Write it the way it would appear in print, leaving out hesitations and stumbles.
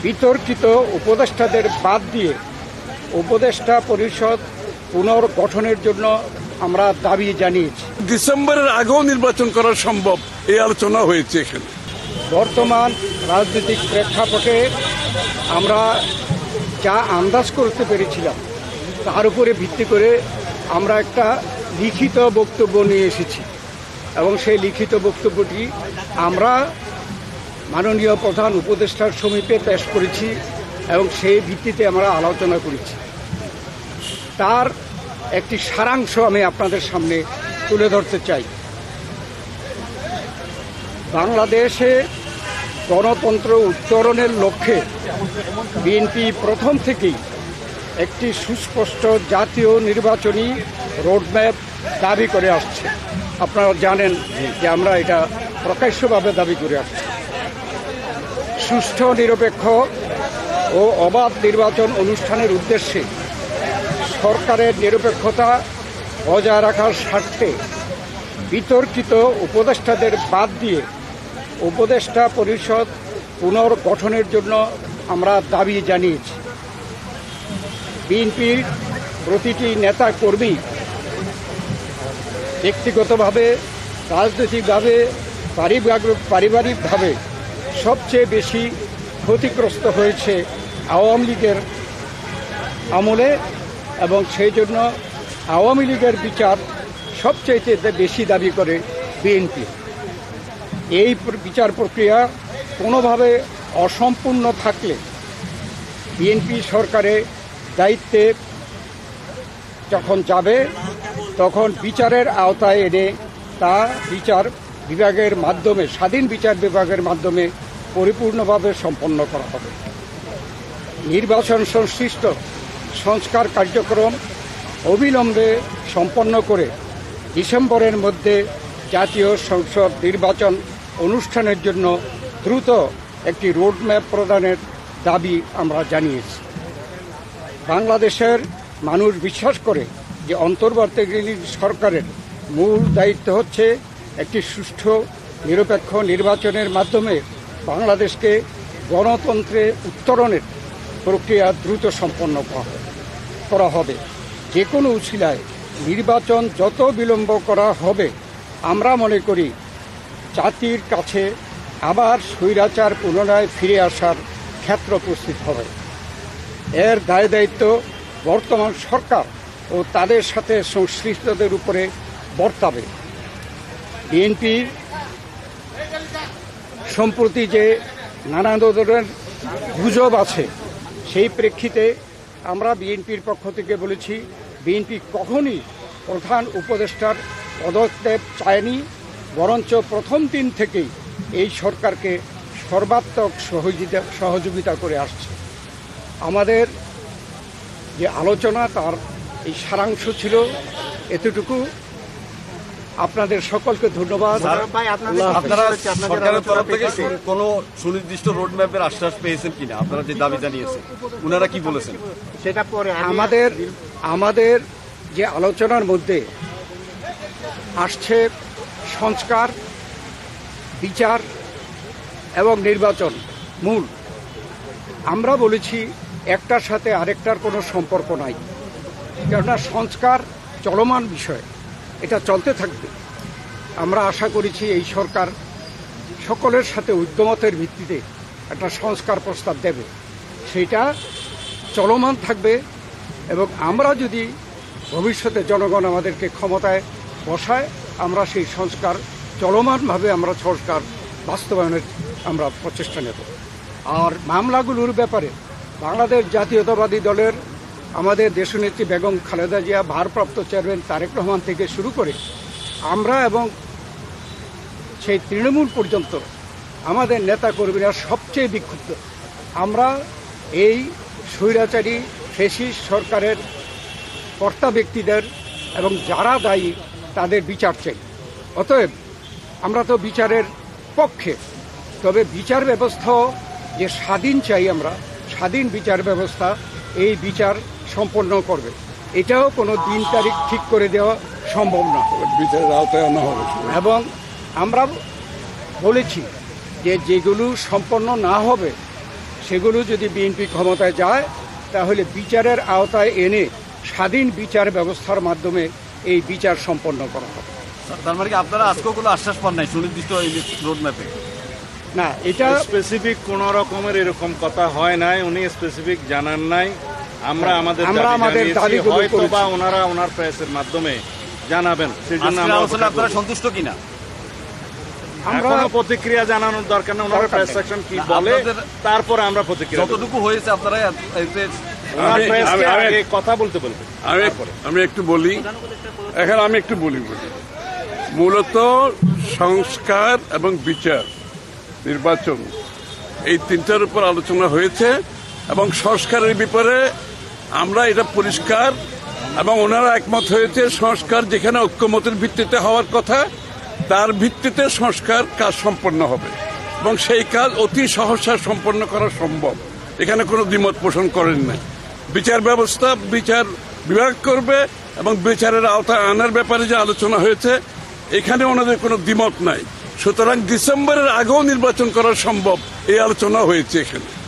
বিতর্কিত উপদেষ্টাদের বাদ দিয়ে উপদেষ্টা পরিষদ পুনর্গঠনের জন্য আমরা দাবি জানিয়েছি। ডিসেম্বরের আগেও নির্বাচন করা সম্ভব, এই আলোচনা হয়েছে এখানে। বর্তমান রাজনৈতিক প্রেক্ষাপটে আমরা যা আন্দাজ করতে পেরেছিলাম তার উপরে ভিত্তি করে আমরা একটা লিখিত বক্তব্য নিয়ে এসেছি এবং সেই লিখিত বক্তব্যটি আমরা মাননীয় প্রধান উপদেষ্টার সমীপে পেশ করেছি এবং সেই ভিত্তিতে আমরা আলোচনা করেছি। তার একটি সারাংশ আমি আপনাদের সামনে তুলে ধরতে চাই। বাংলাদেশে গণতন্ত্র উত্তরণের লক্ষ্যে বিএনপি প্রথম থেকেই একটি সুস্পষ্ট জাতীয় নির্বাচনী রোডম্যাপ দাবি করে আসছে। আপনারা জানেন যে আমরা এটা প্রকাশ্যভাবে দাবি করে আসছি। সুষ্ঠু, নিরপেক্ষ ও অবাধ নির্বাচন অনুষ্ঠানের উদ্দেশ্যে সরকারের নিরপেক্ষতা বজায় রাখার স্বার্থে বিতর্কিত উপদেষ্টাদের বাদ দিয়ে উপদেষ্টা পরিষদ পুনর্গঠনের জন্য আমরা দাবি জানিয়েছি। বিএনপির প্রতিটি নেতা কর্মী ব্যক্তিগতভাবে, রাজনৈতিকভাবে, পারিবারিকভাবে সবচেয়ে বেশি ক্ষতিগ্রস্ত হয়েছে আওয়ামী লীগের আমলে এবং সেই জন্য আওয়ামী লীগের বিচার সবচেয়ে বেশি দাবি করে বিএনপি। এই বিচার প্রক্রিয়া কোনোভাবে অসম্পূর্ণ থাকলে বিএনপি সরকারের দায়িত্বে যখন যাবে তখন বিচারের আওতায় এনে তা বিচার বিভাগের মাধ্যমে, স্বাধীন বিচার বিভাগের মাধ্যমে পরিপূর্ণভাবে সম্পন্ন করা হবে। নির্বাচন সংশ্লিষ্ট সংস্কার কার্যক্রম অবিলম্বে সম্পন্ন করে ডিসেম্বরের মধ্যে জাতীয় সংসদ নির্বাচন অনুষ্ঠানের জন্য দ্রুত একটি রোডম্যাপ প্রদানের দাবি আমরা জানিয়েছি। বাংলাদেশের মানুষ বিশ্বাস করে যে অন্তর্বর্তীকালীন সরকারের মূল দায়িত্ব হচ্ছে একটি সুষ্ঠু, নিরপেক্ষ নির্বাচনের মাধ্যমে বাংলাদেশকে গণতন্ত্রে উত্তরণের প্রক্রিয়া দ্রুত সম্পন্ন করা হবে। যে কোনো উছিলায় নির্বাচন যত বিলম্ব করা হবে, আমরা মনে করি জাতির কাছে আবার স্বৈরাচার পুনরায় ফিরে আসার ক্ষেত্র প্রস্তুত হবে। এর দায় দায়িত্ব বর্তমান সরকার ও তাদের সাথে সংশ্লিষ্টদের উপরে বর্তাবে। বিএনপির সম্প্রতি যে নানা ধরনের গুজব আছে, সেই প্রেক্ষিতে আমরা বিএনপির পক্ষ থেকে বলেছি বিএনপি কখনই প্রধান উপদেষ্টার পদত্যাগ চায়নি, বরঞ্চ প্রথম দিন থেকেই এই সরকারকে সর্বাত্মক সহযোগিতা করে আসছে। আমাদের যে আলোচনা তার এই সারাংশ ছিল এতটুকু। আপনাদের সকলকে ধন্যবাদ। আপনারা সরকারের তরফ থেকে কোনো সুনির্দিষ্ট রোডম্যাপের আশ্বাস পেয়েছেন কিনা? আপনারা যে দাবি জানিয়েছেন, ওনারা কি বলেছেন? সেটা পরে আমাদের যে আলোচনার মধ্যে আসছে সংস্কার, বিচার এবং নির্বাচন মূল। আমরা বলেছি একটার সাথে আরেকটার কোনো সম্পর্ক নাই, কেননা সংস্কার চলমান বিষয়, এটা চলতে থাকবে। আমরা আশা করেছি এই সরকার সকলের সাথে ঐক্যমতের ভিত্তিতে একটা সংস্কার প্রস্তাব দেবে, সেটা চলমান থাকবে এবং আমরা যদি ভবিষ্যতে জনগণ আমাদেরকে ক্ষমতায় বসায়, আমরা সেই সংস্কার চলমানভাবে আমরা সংস্কার বাস্তবায়নের আমরা প্রচেষ্টা নেব। আর মামলাগুলোর ব্যাপারে বাংলাদেশ জাতীয়তাবাদী দলের আমাদের দেশনেত্রী বেগম খালেদা জিয়া, ভারপ্রাপ্ত চেয়ারম্যান তারেক রহমান থেকে শুরু করে আমরা এবং সেই তৃণমূল পর্যন্ত আমাদের নেতাকর্মীরা সবচেয়ে বিক্ষুব্ধ। আমরা এই স্বৈরাচারী ফ্যাসিস্ট সরকারের কর্তা ব্যক্তিদের এবং যারা দায়ী তাদের বিচার চাই। অতএব আমরা তো বিচারের পক্ষে, তবে বিচার ব্যবস্থাও যে স্বাধীন চাই, আমরা স্বাধীন বিচার ব্যবস্থা এই বিচার সম্পন্ন করবে। এটাও কোনো দিন তারিখ ঠিক করে দেওয়া সম্ভব না, বিচারের আওতায় আনা হবে। এবং আমরা বলেছি যে যেগুলো সম্পন্ন না হবে সেগুলো যদি বিএনপি ক্ষমতায় যায় তাহলে বিচারের আওতায় এনে স্বাধীন বিচার ব্যবস্থার মাধ্যমে এই বিচার সম্পন্ন করা হবে। তার মানে কি আপনারা আজকেও কোনো আশ্বাস পান নাই সুনির্দিষ্ট এই রোড ম্যাপে? না, এটা স্পেসিফিক কোন রকমের এরকম কথা হয় নাই, উনি স্পেসিফিক জানান নাই। আমরা আমাদের দাবিগুলো হয়তো বা করেছি। ওনারা ওনার প্রেসের মাধ্যমে জানাবেন, সেই জন্য আজকের আমরা আলোচনা আপনারা সন্তুষ্ট কিনা? আমরা এখনো প্রতিক্রিয়া জানানোর দরকার নেই, ওনারা দরকার প্রেস নেই। সেকশন কি না, বলে আপনাদের- তারপরে আমরা প্রতিক্রিয়া দেব। যতটুকু হয়েছে আপনারা এতে ওনার আমি- প্রেসকে আমি- আগে কথা বলতে বলবেন। আমি একটু বলি, এখন আমি একটু বলি মূলত সংস্কার এবং বিচার, নির্বাচন, এই তিনটার উপর আলোচনা হয়েছে এবং সংস্কারের ব্যাপারে আমরা এটা পরিষ্কার এবং ওনারা একমত হয়েছে সংস্কার যেখানে ঐক্যমতের ভিত্তিতে হওয়ার কথা তার ভিত্তিতে সংস্কার কাজ সম্পন্ন হবে এবং সেই কাজ অতি সহসা সম্পন্ন করা সম্ভব। এখানে কোনো দ্বিমত পোষণ করেন নাই। বিচার ব্যবস্থা বিচার বিভাগ করবে এবং বিচারের আওতায় আনার ব্যাপারে যে আলোচনা হয়েছে এখানে ওনাদের কোনো দ্বিমত নাই। সুতরাং ডিসেম্বরের আগেও নির্বাচন করা সম্ভব এই আলোচনা হয়েছে এখানে।